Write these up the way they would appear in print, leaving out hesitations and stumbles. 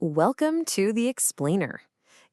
Welcome to The Explainer.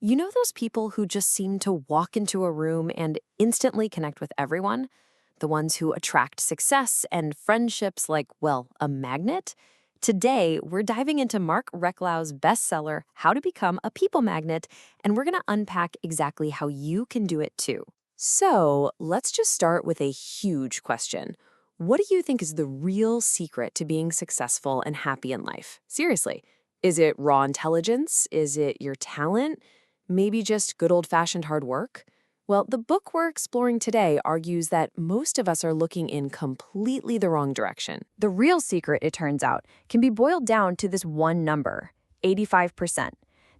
You know those people who just seem to walk into a room and instantly connect with everyone? The ones who attract success and friendships like, well, a magnet? Today, we're diving into Marc Reklau's bestseller, How to Become a People Magnet, and we're going to unpack exactly how you can do it too. So, let's just start with a huge question. What do you think is the real secret to being successful and happy in life? Seriously. Is it raw intelligence? Is it your talent? Maybe just good old-fashioned hard work? Well, the book we're exploring today argues that most of us are looking in completely the wrong direction. The real secret, it turns out, can be boiled down to this one number, 85%.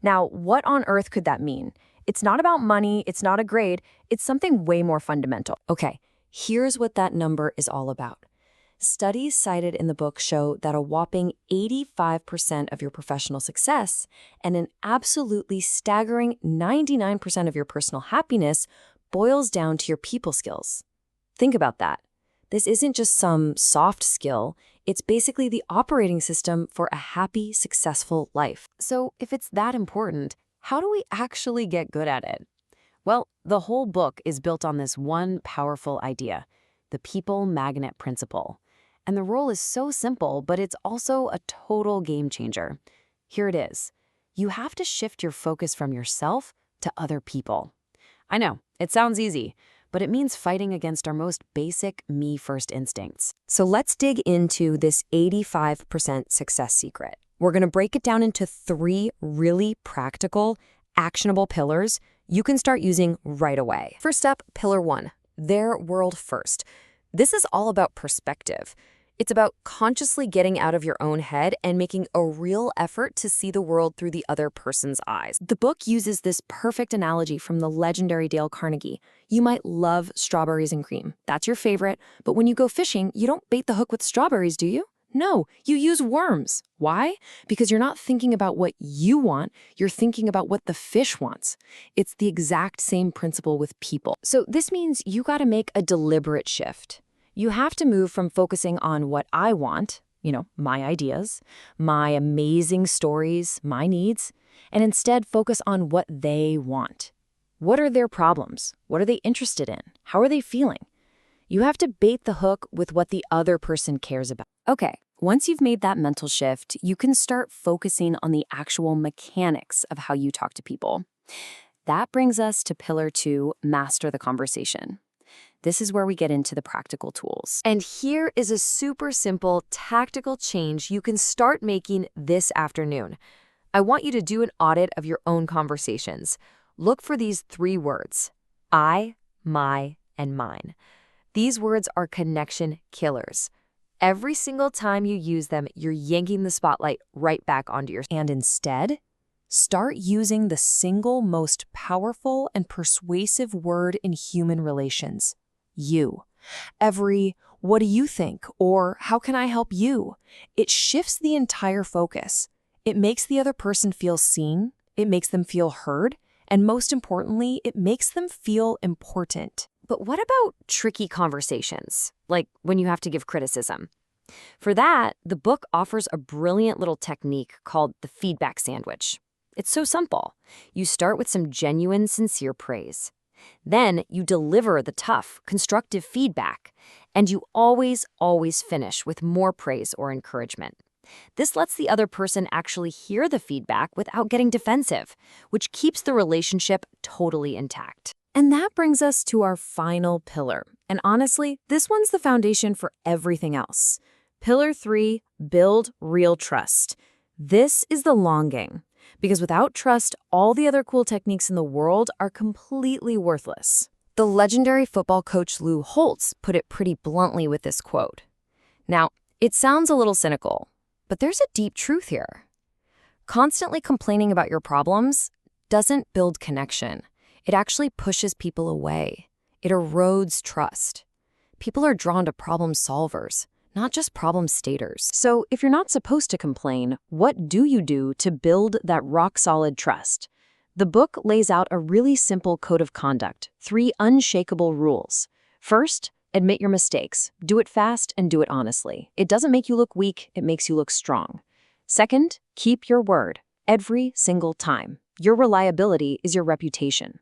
Now, what on earth could that mean? It's not about money, it's not a grade, it's something way more fundamental. Okay, here's what that number is all about. Studies cited in the book show that a whopping 85% of your professional success and an absolutely staggering 99% of your personal happiness boils down to your people skills. Think about that. This isn't just some soft skill, it's basically the operating system for a happy, successful life. So if it's that important, how do we actually get good at it? Well, the whole book is built on this one powerful idea, the people magnet principle. And the role is so simple, but it's also a total game changer. Here it is. You have to shift your focus from yourself to other people. I know, it sounds easy, but it means fighting against our most basic me-first instincts. So let's dig into this 85% success secret. We're going to break it down into 3 really practical, actionable pillars you can start using right away. First up, pillar 1, their world first. This is all about perspective. It's about consciously getting out of your own head and making a real effort to see the world through the other person's eyes. The book uses this perfect analogy from the legendary Dale Carnegie. You might love strawberries and cream. That's your favorite. But when you go fishing, you don't bait the hook with strawberries, do you? No, you use worms. Why? Because you're not thinking about what you want, you're thinking about what the fish wants. It's the exact same principle with people. So this means you got to make a deliberate shift. You have to move from focusing on what I want, my ideas, my amazing stories, my needs, and instead focus on what they want. What are their problems? What are they interested in? How are they feeling? You have to bait the hook with what the other person cares about. Okay, once you've made that mental shift, you can start focusing on the actual mechanics of how you talk to people. That brings us to pillar 2, master the conversation. This is where we get into the practical tools. And here is a super simple, tactical change you can start making this afternoon. I want you to do an audit of your own conversations. Look for these 3 words: I, my, and mine. These words are connection killers. Every single time you use them, you're yanking the spotlight right back onto yourself. And instead, start using the single most powerful and persuasive word in human relations: you. Every "what do you think?" or "how can I help you?" It shifts the entire focus. It makes the other person feel seen, it makes them feel heard, and most importantly, it makes them feel important. But what about tricky conversations, like when you have to give criticism? For that, the book offers a brilliant little technique called the feedback sandwich. It's so simple. You start with some genuine, sincere praise. Then you deliver the tough, constructive feedback. And you always finish with more praise or encouragement. This lets the other person actually hear the feedback without getting defensive, which keeps the relationship totally intact. And that brings us to our final pillar. And honestly, this one's the foundation for everything else. Pillar 3, build real trust. This is the long game. Because without trust, all the other cool techniques in the world are completely worthless. The legendary football coach Lou Holtz put it pretty bluntly with this quote. Now, it sounds a little cynical, but there's a deep truth here. Constantly complaining about your problems doesn't build connection. It actually pushes people away. It erodes trust. People are drawn to problem solvers, not just problem staters. So if you're not supposed to complain, what do you do to build that rock-solid trust? The book lays out a really simple code of conduct, 3 unshakable rules. First, admit your mistakes. Do it fast and do it honestly. It doesn't make you look weak, it makes you look strong. Second, keep your word. every single time. Your reliability is your reputation.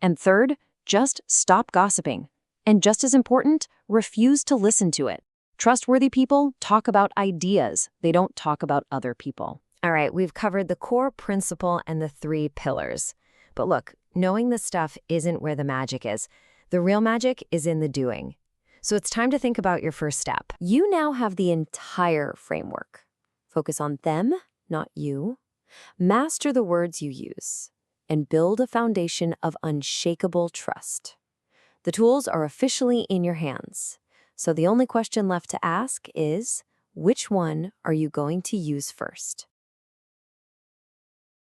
And third, just stop gossiping. And just as important, refuse to listen to it. Trustworthy people talk about ideas. They don't talk about other people. All right, we've covered the core principle and the 3 pillars. But look, knowing this stuff isn't where the magic is. The real magic is in the doing. So it's time to think about your first step. You now have the entire framework. Focus on them, not you. Master the words you use. And build a foundation of unshakable trust. The tools are officially in your hands. So the only question left to ask is, which one are you going to use first?